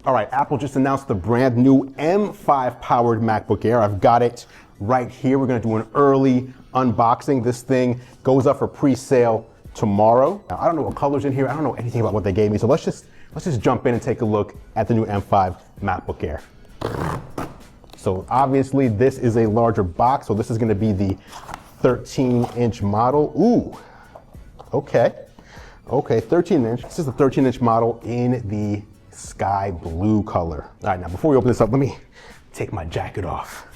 All right, Apple just announced the brand new M5 powered MacBook Air. I've got it right here. We're gonna do an early unboxing. This thing goes up for pre-sale tomorrow. Now, I don't know what color's in here. I don't know anything about what they gave me. So let's just jump in and take a look at the new M5 MacBook Air. So obviously this is a larger box. So this is gonna be the 13-inch model. Ooh, okay, 13-inch. This is the 13-inch model in the sky blue color. All right, now before we open this up, let me take my jacket off.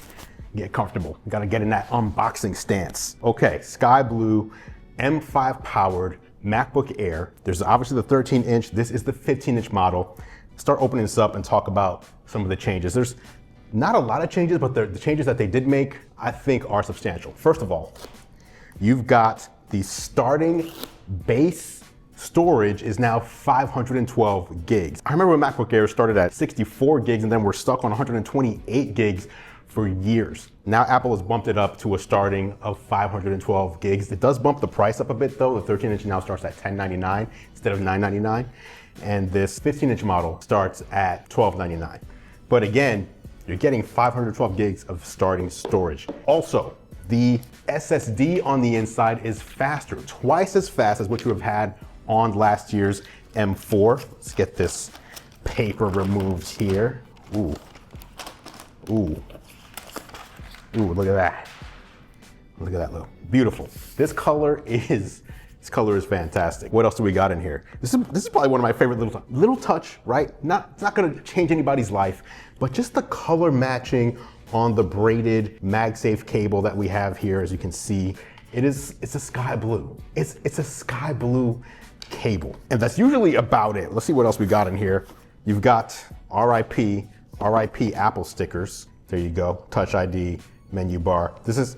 Get comfortable. Gotta get in that unboxing stance. Okay, sky blue, M5 powered MacBook Air. There's obviously the 13-inch. This is the 15-inch model. Start opening this up and talk about some of the changes. There's not a lot of changes, but the changes that they did make, I think, are substantial. First of all, you've got the starting base storage is now 512 gigs. I remember when MacBook Air started at 64 gigs and then we're stuck on 128 gigs for years. Now Apple has bumped it up to a starting of 512 gigs. It does bump the price up a bit though. The 13-inch now starts at $1099 instead of $999. And this 15-inch model starts at $1299. But again, you're getting 512 gigs of starting storage. Also, the SSD on the inside is faster, twice as fast as what you have had on last year's M4. Let's get this paper removed here. Ooh, look at that. Look at that, look. Beautiful. This color is fantastic. What else do we got in here? This is probably one of my favorite little touch, right? It's not gonna change anybody's life, but just the color matching on the braided MagSafe cable that we have here, as you can see, it's a sky blue. It's a sky blue cable. And that's usually about it. Let's see what else we got in here. You've got RIP Apple stickers. There you go, Touch ID, menu bar. This is,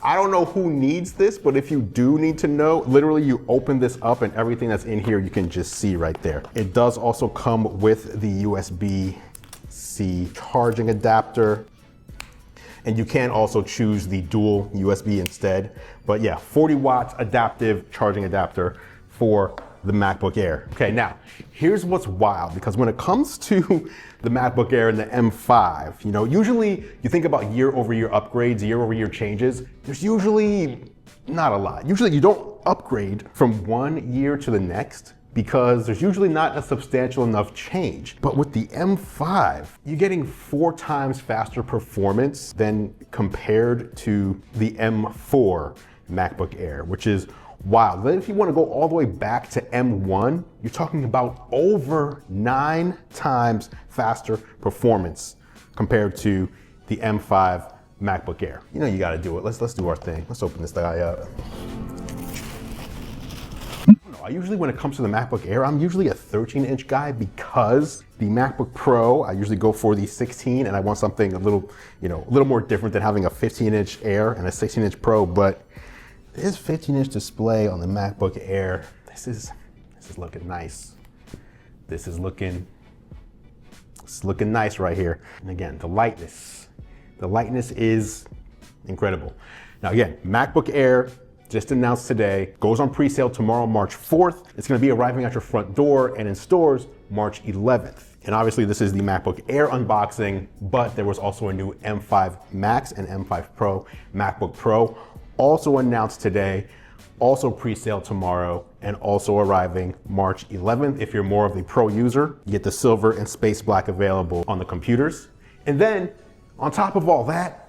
I don't know who needs this, but if you do need to know, literally you open this up and everything that's in here you can just see right there. It does also come with the USB-C charging adapter. And you can also choose the dual USB instead. But yeah, 40 watts adaptive charging adapter for the MacBook Air. Okay, now, here's what's wild, because when it comes to the MacBook Air and the M5, you know, usually you think about year-over-year upgrades, year-over-year changes, there's usually not a lot. Usually you don't upgrade from one year to the next because there's usually not a substantial enough change. But with the M5, you're getting 4 times faster performance than compared to the M4 MacBook Air, which is wild. Then if you want to go all the way back to M1, you're talking about over 9 times faster performance compared to the M5 MacBook Air. You know you gotta do it. Let's do our thing. Let's open this guy up. I usually, when it comes to the MacBook Air, I'm usually a 13-inch guy because the MacBook Pro, I usually go for the 16 and I want something a little more different than having a 15-inch Air and a 16-inch Pro, but this 15-inch display on the MacBook Air, this is looking nice. It's looking nice right here. And again, the lightness is incredible. Now again, MacBook Air, just announced today, goes on pre-sale tomorrow, March 4th. It's gonna be arriving at your front door and in stores March 11th. And obviously this is the MacBook Air unboxing, but there was also a new M5 Max and M5 Pro MacBook Pro also announced today, also pre-sale tomorrow, and also arriving March 11th. If you're more of the Pro user, you get the silver and space black available on the computers. And then on top of all that,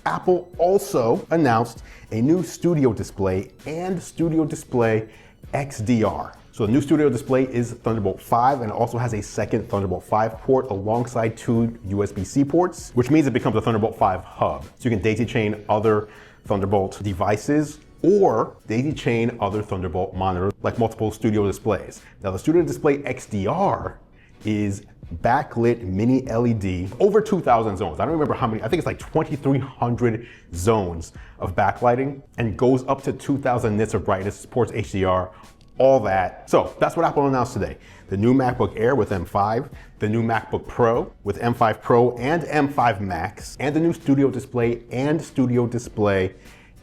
Apple also announced a new Studio Display and Studio Display XDR. So the new Studio Display is Thunderbolt 5 and it also has a second Thunderbolt 5 port alongside 2 USB-C ports, which means it becomes a Thunderbolt 5 hub. So you can daisy chain other Thunderbolt devices or daisy chain other Thunderbolt monitors like multiple Studio Displays. Now the Studio Display XDR is backlit mini LED, over 2,000 zones. I don't remember how many, I think it's like 2,300 zones of backlighting and goes up to 2,000 nits of brightness, supports HDR, all that. So that's what Apple announced today. The new MacBook Air with M5, the new MacBook Pro with M5 Pro and M5 Max, and the new Studio Display and Studio Display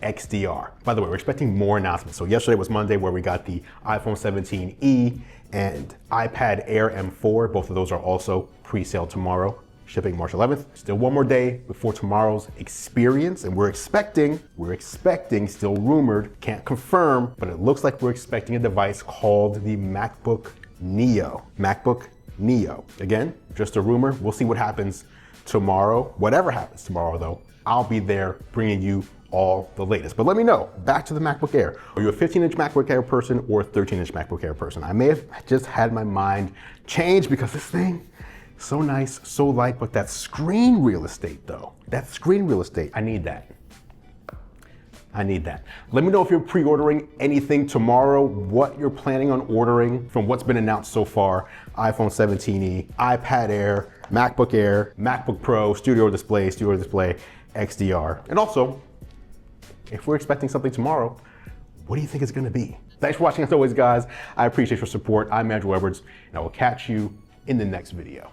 XDR. By the way, we're expecting more announcements. So yesterday was Monday where we got the iPhone 17e and iPad Air M4. Both of those are also pre-sale tomorrow, shipping March 11th. Still one more day before tomorrow's experience, and we're expecting, still rumored, can't confirm, but it looks like we're expecting a device called the MacBook Neo. MacBook Neo. Again, just a rumor. We'll see what happens tomorrow. Whatever happens tomorrow though, I'll be there bringing you all the latest. But let me know, back to the MacBook Air. Are you a 15-inch MacBook Air person or a 13-inch MacBook Air person? I may have just had my mind change because this thing, so nice, so light, but that screen real estate though, I need that. I need that. Let me know if you're pre-ordering anything tomorrow, what you're planning on ordering from what's been announced so far. iPhone 17e, iPad Air, MacBook Air, MacBook Pro, Studio Display, XDR. And also, if we're expecting something tomorrow, what do you think it's gonna be? Thanks for watching as always, guys. I appreciate your support. I'm Andru, and I will catch you in the next video.